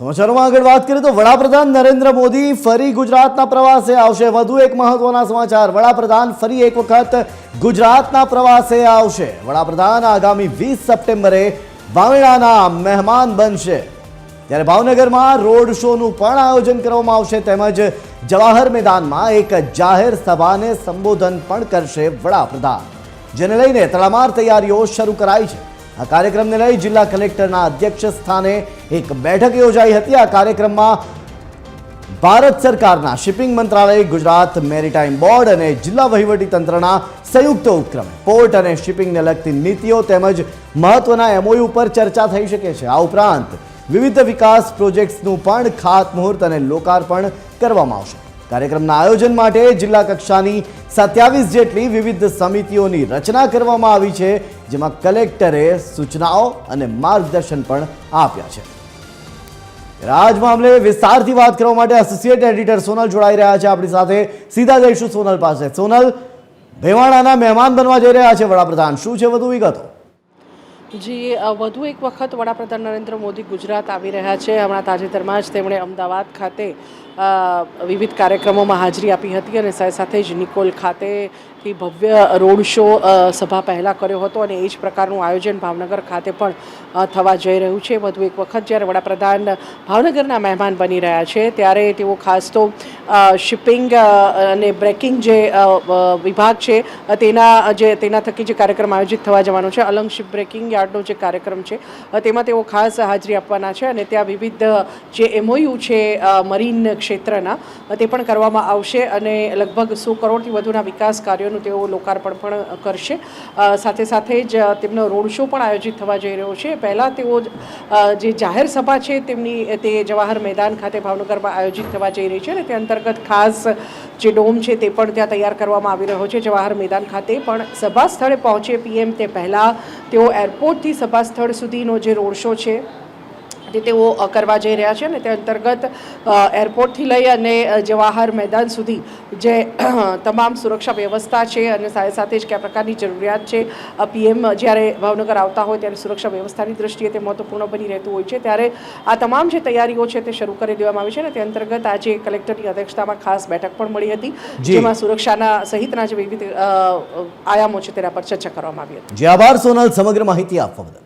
સમાચારોમાં આગળ વાત કરીએ તો વડાપ્રધાન નરેન્દ્ર મોદી ફરી ગુજરાતના પ્રવાસે આવશે। વધુ એક મહત્વના સમાચાર, વડાપ્રધાન ફરી એક વખત ગુજરાતના પ્રવાસે આવશે। વડાપ્રધાન આગામી 20 સપ્ટેમ્બરે વાવેણાના મહેમાન બનશે, ત્યારે ભાવનગરમાં રોડ શોનું પણ આયોજન કરવામાં આવશે, તેમજ જવાહર મેદાનમાં એક જાહેર સભાને સંબોધન પણ કરશે વડાપ્રધાન, જેને લઈને તડામાર તૈયારીઓ શરૂ કરાઈ છે। આ કાર્યક્રમને લઈ જિલ્લા કલેક્ટરના અધ્યક્ષ સ્થાને એક બેઠક યોજાઈ હતી। આ કાર્યક્રમમાં ભારત સરકારના શિપિંગ મંત્રાલય, ગુજરાત મેરીટાઈમ બોર્ડ અને જિલ્લા વહીવટી તંત્રના સંયુક્ત ઉપક્રમે પોર્ટ અને શિપિંગને લગતી નીતિઓ તેમજ મહત્વના એમઓયુ પર ચર્ચા થઈ શકે છે। આ ઉપરાંત વિવિધ વિકાસ પ્રોજેક્ટ્સનું પણ ખાતમુહૂર્ત અને લોકાર્પણ કરવામાં આવશે। કાર્યક્રમના આયોજન માટે જિલ્લા કક્ષાની 27 જેટલી વિવિધ સમિતિઓની રચના કરવામાં આવી છે, જેમાં કલેક્ટરે સૂચનાઓ અને માર્ગદર્શન પણ આપ્યા છે। આજ મામલે વિસ્તારથી વાત કરવા માટે એસોસિએટ એડિટર સોનલ જોડાઈ રહ્યા છે આપણી સાથે। સીધા જઈશું સોનલ પાસે। સોનલ, ભેવાણાના મહેમાન બનવા જઈ રહ્યા છે વડાપ્રધાન, શું છે વધુ વિગતો? જી, વધુ એક વખત વડાપ્રધાન નરેન્દ્ર મોદી ગુજરાત આવી રહ્યા છે। હમણાં તાજેતરમાં જ તેમણે અમદાવાદ ખાતે વિવિધ કાર્યક્રમોમાં હાજરી આપી હતી અને સાથે જ નિકોલ ખાતેથી ભવ્ય રોડ શો સભા પહેલાં કર્યો હતો અને એ જ પ્રકારનું આયોજન ભાવનગર ખાતે પણ થવા જઈ રહ્યું છે। વધુ એક વખત જ્યારે વડાપ્રધાન ભાવનગરના મહેમાન બની રહ્યા છે, ત્યારે તેઓ ખાસ તો શિપિંગ અને બ્રેકિંગ જે વિભાગ છે તેના થકી જે કાર્યક્રમ આયોજિત થવા જવાનો છે, અલંગ શિપ બ્રેકિંગ યાર્ડનો જે કાર્યક્રમ છે તેમાં તેઓ ખાસ હાજરી આપવાના છે અને ત્યાં વિવિધ જે એમઓયુ છે મરીન ક્ષેત્રના તે પણ કરવામાં આવશે અને લગભગ 100 કરોડથી વધુના વિકાસ કાર્યોનું તેઓ લોકાર્પણ પણ કરશે। સાથે સાથે જ તેમનો રોડ શો પણ આયોજિત થવા જઈ રહ્યો છે। પહેલાં તેઓ જે જાહેર સભા છે તે જવાહર મેદાન ખાતે ભાવનગરમાં આયોજિત થવા જઈ રહી છે અને તે અંતર્ગત ખાસ જે ડોમ છે તે પણ ત્યાં તૈયાર કરવામાં આવી રહ્યો છે જવાહર મેદાન ખાતે। પણ સભા સ્થળે પહોંચે પીએમ તે પહેલાં તેઓ એરપોર્ટથી સભા સ્થળ સુધીનો જે રોડ શો છે તે તેઓ કરવા જઈ રહ્યા છે અને તે અંતર્ગત એરપોર્ટથી લઈ અને જવાહર મેદાન સુધી જે તમામ સુરક્ષા વ્યવસ્થા છે અને સાથે સાથે જ કયા પ્રકારની જરૂરિયાત છે, પીએમ જ્યારે ભાવનગર આવતા હોય ત્યારે સુરક્ષા વ્યવસ્થાની દ્રષ્ટિએ તે મહત્વપૂર્ણ બની રહેતું હોય છે, ત્યારે આ તમામ જે તૈયારીઓ છે તે શરૂ કરી દેવામાં આવી છે અને તે અંતર્ગત આજે કલેક્ટરની અધ્યક્ષતામાં ખાસ બેઠક પણ મળી હતી, જેમાં સુરક્ષાના સહિતના જે વિવિધ આયામો છે તેના પર ચર્ચા કરવામાં આવી હતી। જી આભાર સોનલ, સમગ્ર માહિતી આપવા બદલ।